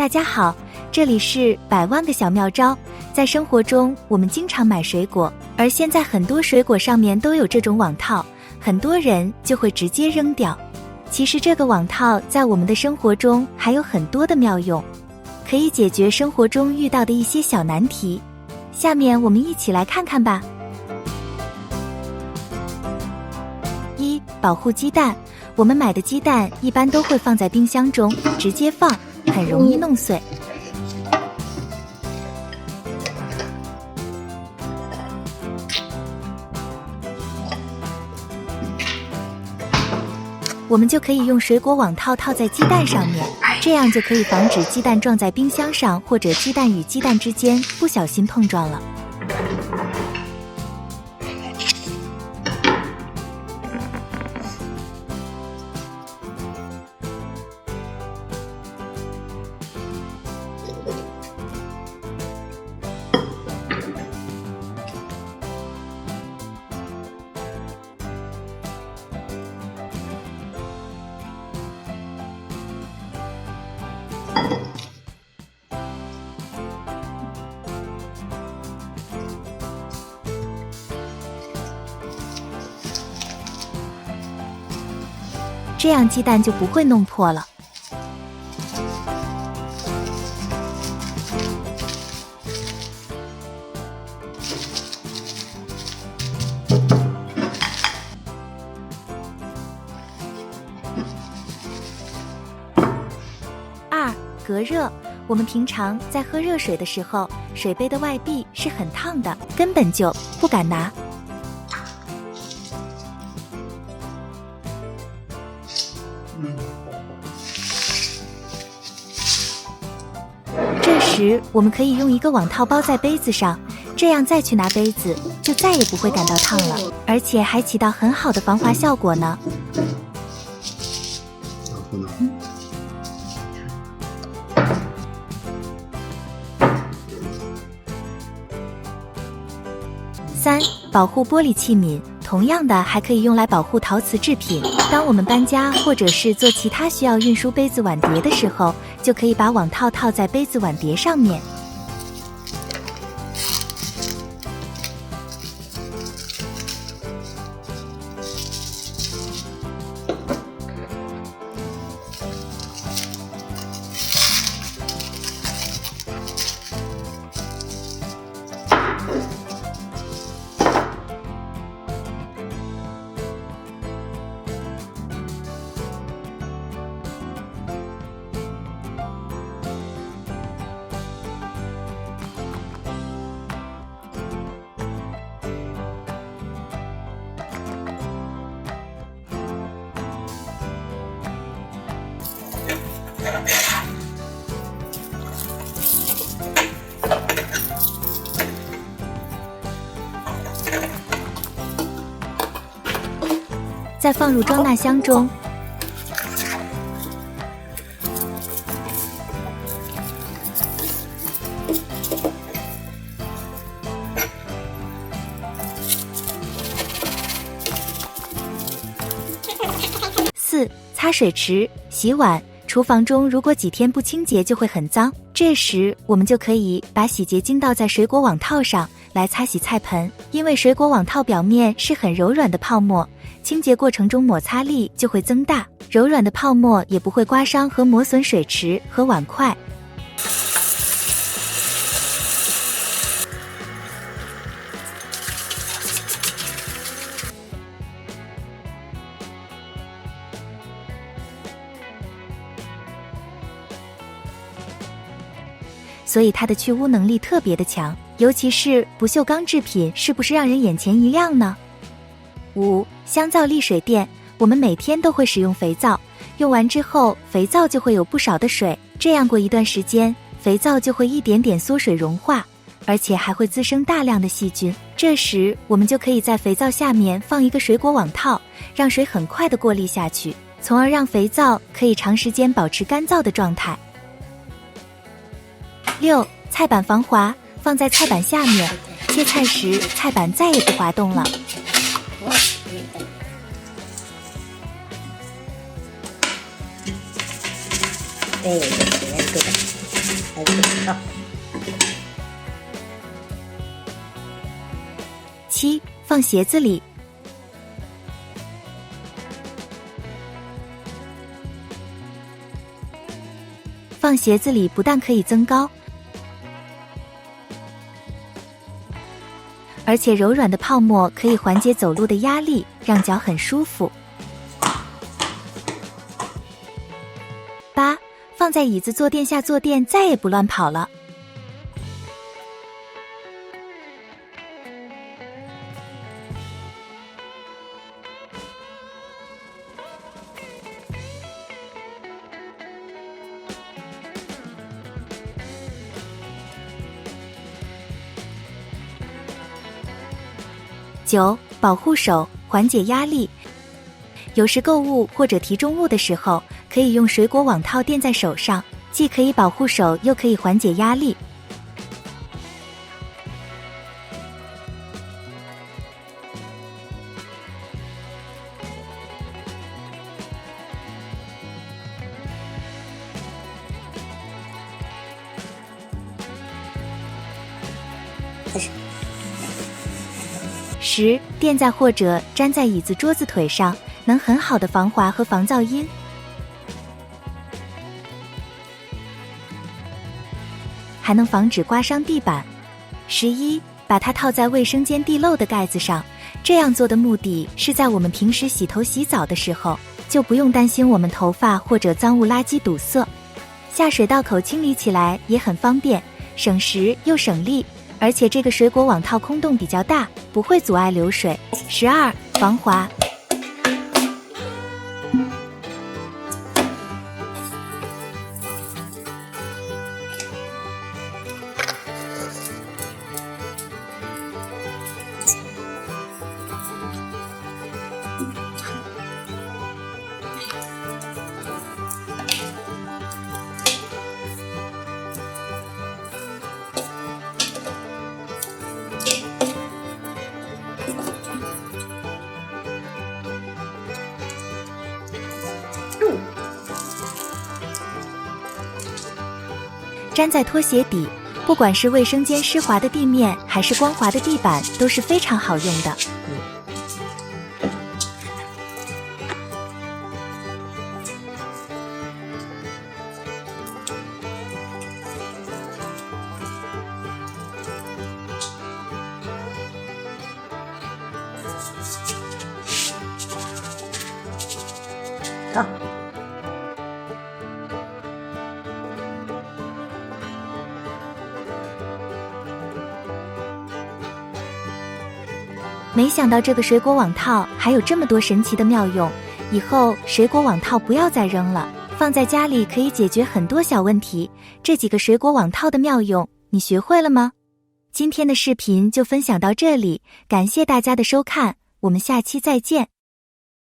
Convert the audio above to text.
大家好，这里是100万个小妙招。在生活中，我们经常买水果，而现在很多水果上面都有这种网套，很多人就会直接扔掉。其实这个网套在我们的生活中还有很多的妙用，可以解决生活中遇到的一些小难题。下面我们一起来看看吧。1. 保护鸡蛋。我们买的鸡蛋一般都会放在冰箱中，直接放很容易弄碎。我们就可以用水果网套套在鸡蛋上面，这样就可以防止鸡蛋撞在冰箱上，或者鸡蛋与鸡蛋之间不小心碰撞了。这样鸡蛋就不会弄破了。2. 隔热。我们平常在喝热水的时候，水杯的外壁是很烫的，根本就不敢拿。这时我们可以用一个网套包在杯子上，这样再去拿杯子就再也不会感到烫了，而且还起到很好的防滑效果呢。3. 保护玻璃器皿。同样的还可以用来保护陶瓷制品。当我们搬家或者是做其他需要运输杯子碗碟的时候，就可以把网套套在杯子碗碟上面。再放入装纳箱中。4. 擦水池。洗碗。厨房中如果几天不清洁就会很脏，这时我们就可以把洗洁精倒在水果网套上来擦洗菜盆，因为水果网套表面是很柔软的泡沫，清洁过程中摩擦力就会增大，柔软的泡沫也不会刮伤和磨损水池和碗筷。所以它的去污能力特别的强，尤其是不锈钢制品，是不是让人眼前一亮呢？5. 香皂沥水垫。我们每天都会使用肥皂，用完之后肥皂就会有不少的水，这样过一段时间肥皂就会一点点缩水融化，而且还会滋生大量的细菌。这时我们就可以在肥皂下面放一个水果网套，让水很快的过滤下去，从而让肥皂可以长时间保持干燥的状态。6. 菜板防滑。放在菜板下面，切菜时菜板再也不滑动了。对，对。来这个啊。7. 放鞋子里。放鞋子里不但可以增高，而且柔软的泡沫可以缓解走路的压力，让脚很舒服。8. 放在椅子坐垫下坐垫，再也不乱跑了。9. 保护手，缓解压力。有时购物或者提重物的时候，可以用水果网套垫在手上，既可以保护手，又可以缓解压力。开始。10. 垫在或者粘在椅子桌子腿上，能很好的防滑和防噪音。还能防止刮伤地板。11. 把它套在卫生间地漏的盖子上，这样做的目的是在我们平时洗头洗澡的时候，就不用担心我们头发或者脏物垃圾堵塞。下水道口清理起来也很方便，省时又省力，而且这个水果网套空洞比较大，不会阻碍流水。12. 防滑。粘在拖鞋底，不管是卫生间湿滑的地面还是光滑的地板，都是非常好用的。啊。没想到这个水果网套还有这么多神奇的妙用，以后水果网套不要再扔了，放在家里可以解决很多小问题。这几个水果网套的妙用，你学会了吗？今天的视频就分享到这里，感谢大家的收看，我们下期再见。